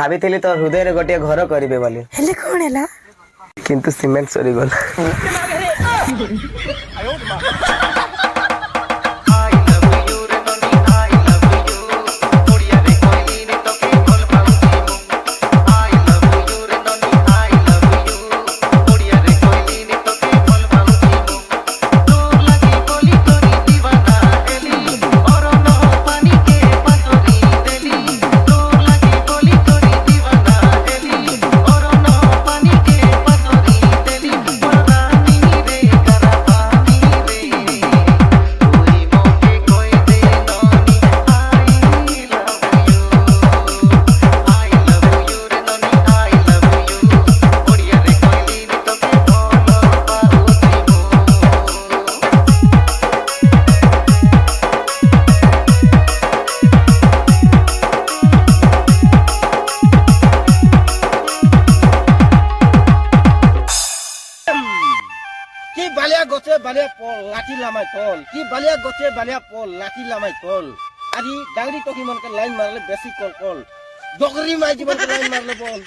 ଭାବିଥିଲି ତ ହୃଦୟରେ ଗୋଟିଏ ଘର କରିବେ ବୋଲି, ହେଲେ କଣ ହେଲା? କିନ୍ତୁ ସିମେଣ୍ଟ ସରିଗଲା। কি বালিয়া গছে বালিয়া পল লাঠি লামাই তল, কি বালিয়া গছে বালিয়া পল লাঠি লামাই তল। আজি ডাংরি টকি মনকে লাইন মারলে বেশি কল কল, ডগরি মাই জীবনকে লাইন মারলে বল।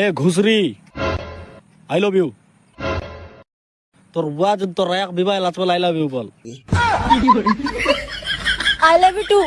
এ ঘুষরি, আই লাভ ইউ। তোর ওয়াজ তোর এক বিবাহ লাচবল আই লাভ ইউ বল। I love you two.